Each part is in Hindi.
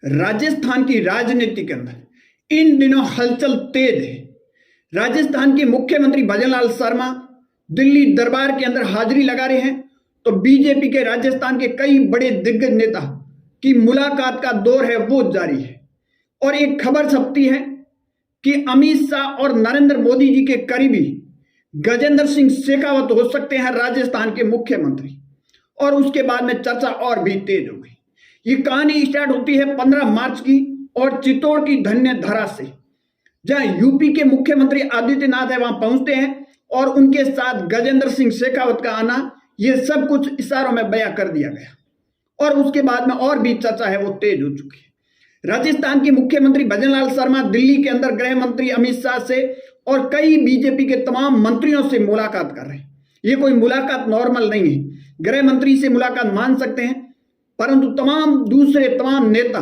राजस्थान की राजनीति के अंदर इन दिनों हलचल तेज है। राजस्थान के मुख्यमंत्री भजनलाल शर्मा दिल्ली दरबार के अंदर हाजिरी लगा रहे हैं, तो बीजेपी के राजस्थान के कई बड़े दिग्गज नेता की मुलाकात का दौर है वो जारी है। और एक खबर छपती है कि अमित शाह और नरेंद्र मोदी जी के करीबी गजेंद्र सिंह शेखावत हो सकते हैं राजस्थान के मुख्यमंत्री। और उसके बाद में चर्चा और भी तेज हो गई। ये कहानी स्टार्ट होती है 15 मार्च की और चित्तौड़ की धन्य धरा से, जहां यूपी के मुख्यमंत्री आदित्यनाथ है वहां पहुंचते हैं और उनके साथ गजेंद्र सिंह शेखावत का आना, ये सब कुछ इशारों में बयां कर दिया गया। और उसके बाद में और भी चर्चा है वो तेज हो चुकी है। राजस्थान के मुख्यमंत्री भजनलाल शर्मा दिल्ली के अंदर गृह मंत्री अमित शाह से और कई बीजेपी के तमाम मंत्रियों से मुलाकात कर रहे हैं। ये कोई मुलाकात नॉर्मल नहीं है। गृह मंत्री से मुलाकात मान सकते हैं, परंतु तमाम नेता,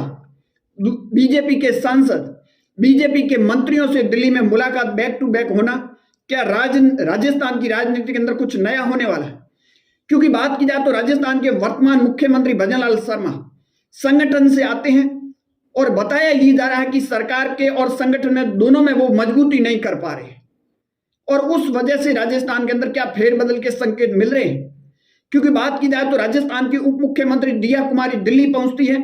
बीजेपी के सांसद, बीजेपी के मंत्रियों से दिल्ली में मुलाकात बैक टू बैक होना, क्या राजस्थान की राजनीति के अंदर कुछ नया होने वाला है? क्योंकि बात की जाए तो राजस्थान के वर्तमान मुख्यमंत्री भजनलाल शर्मा संगठन से आते हैं और बताया ये जा रहा है कि सरकार के और संगठन में दोनों में वो मजबूती नहीं कर पा रहे, और उस वजह से राजस्थान के अंदर क्या फेरबदल के संकेत मिल रहे हैं। क्योंकि बात की जाए तो राजस्थान की उप मुख्यमंत्री दिया कुमारी दिल्ली पहुंचती है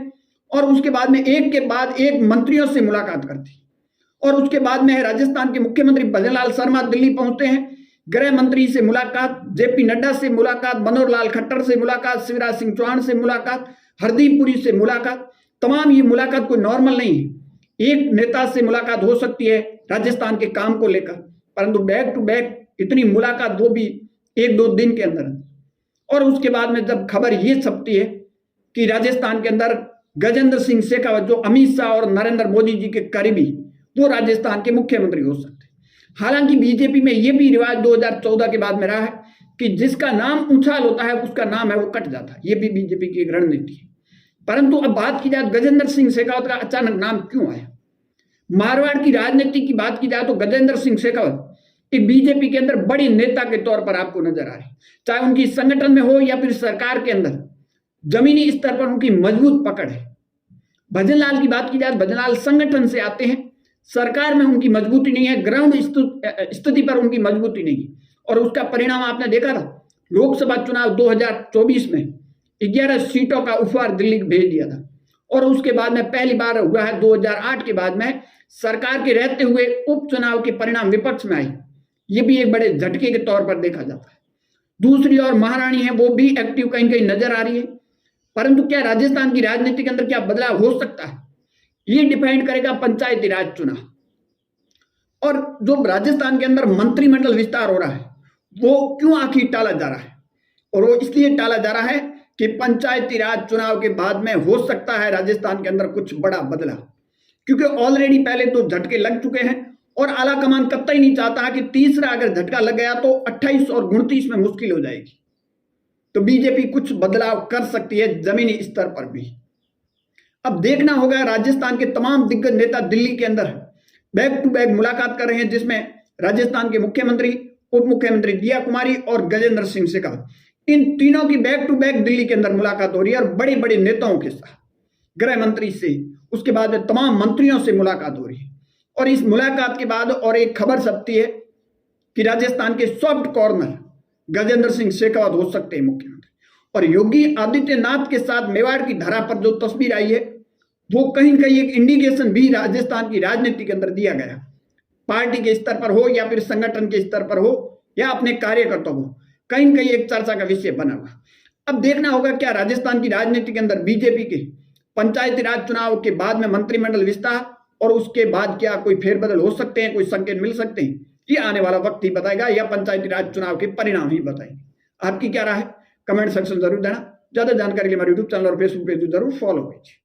और उसके बाद में एक के बाद एक मंत्रियों से मुलाकात करती है। और उसके बाद में राजस्थान के मुख्यमंत्री भजनलाल शर्मा दिल्ली पहुंचते हैं, गृह मंत्री से मुलाकात, जेपी नड्डा से मुलाकात, मनोहर लाल खट्टर से मुलाकात, शिवराज सिंह चौहान से मुलाकात, हरदीप पुरी से मुलाकात। तमाम ये मुलाकात कोई नॉर्मल नहीं है। एक नेता से मुलाकात हो सकती है राजस्थान के काम को लेकर, परंतु बैक टू बैक इतनी मुलाकात, वो भी 1-2 दिन के अंदर। और उसके बाद में जब खबर ये छपती है कि राजस्थान के अंदर गजेंद्र सिंह शेखावत, जो अमित शाह और नरेंद्र मोदी जी के करीबी, वो राजस्थान के मुख्यमंत्री हो सकते हैं। हालांकि बीजेपी में ये भी रिवाज 2014 के बाद में रहा है कि जिसका नाम उछाल होता है उसका नाम है वो कट जाता है। ये भी बीजेपी की एक रणनीति है। परंतु अब बात की जाए गजेंद्र सिंह शेखावत का अचानक नाम क्यों आया? मारवाड़ की राजनीति की बात की जाए तो गजेंद्र सिंह शेखावत बीजेपी के अंदर बड़ी नेता के तौर पर आपको नजर आ रहे हैं, चाहे उनकी संगठन में हो या फिर सरकार के अंदर जमीनी स्तर पर उनकी मजबूत पकड़ है। भजनलाल की बात की जाए, भजनलाल संगठन से आते हैं, सरकार में उनकी मजबूती नहीं है, ग्राउंड स्थिति पर उनकी मजबूती नहीं है। और उसका परिणाम आपने देखा था, लोकसभा चुनाव 2024 में 11 सीटों का उपहार दिल्ली को भेज दिया था। और उसके बाद में पहली बार हुआ है 2008 के बाद में सरकार के रहते हुए उपचुनाव के परिणाम विपक्ष में आए। ये भी एक बड़े झटके के तौर पर देखा जाता है। दूसरी ओर महारानी है, वो भी एक्टिव कहीं कहीं नजर आ रही है। परंतु क्या राजस्थान की राजनीति के अंदर क्या बदलाव हो सकता है, ये डिपेंड करेगा पंचायती राज चुनाव। और जो राजस्थान के अंदर मंत्रिमंडल विस्तार हो रहा है वो क्यों आखिर टाला जा रहा है? और वो इसलिए टाला जा रहा है कि पंचायती राज चुनाव के बाद में हो सकता है राजस्थान के अंदर कुछ बड़ा बदलाव। क्योंकि ऑलरेडी पहले 2 झटके लग चुके हैं और आला कमान कतई नहीं चाहता कि तीसरा अगर झटका लग गया तो 28 और 29 में मुश्किल हो जाएगी। तो बीजेपी कुछ बदलाव कर सकती है जमीनी स्तर पर भी। अब देखना होगा, राजस्थान के तमाम दिग्गज नेता दिल्ली के अंदर बैक टू बैक मुलाकात कर रहे हैं, जिसमें राजस्थान के मुख्यमंत्री, उप मुख्यमंत्री दिया कुमारी और गजेंद्र सिंह शेखावत, इन तीनों की बैक टू बैक दिल्ली के अंदर मुलाकात हो रही है। और बड़े बड़े नेताओं के साथ, गृह मंत्री से, उसके बाद में तमाम मंत्रियों से मुलाकात हो रही है। और इस मुलाकात के बाद और एक खबर छपती है कि राजस्थान के सॉफ्ट कॉर्नर गजेंद्र सिंह शेखावत हो सकते हैं मुख्यमंत्री। और योगी आदित्यनाथ के साथ मेवाड़ की धरा पर जो तस्वीर आई है वो कहीं कहीं एक इंडिकेशन भी राजस्थान की राजनीति के अंदर दिया गया, पार्टी के स्तर पर हो या फिर संगठन के स्तर पर हो या अपने कार्यकर्ताओं को, कहीं कहीं एक चर्चा का विषय बना हुआ। अब देखना होगा क्या राजस्थान की राजनीति के अंदर बीजेपी के पंचायती राज चुनाव के बाद में मंत्रिमंडल विस्तार और उसके बाद क्या कोई फेरबदल हो सकते हैं, कोई संकेत मिल सकते हैं, ये आने वाला वक्त ही बताएगा या पंचायती राज चुनाव के परिणाम ही बताएंगे। आपकी क्या राय है? कमेंट सेक्शन जरूर देना। ज्यादा जानकारी के लिए हमारे यूट्यूब चैनल और फेसबुक पेज जरूर फॉलो कीजिए।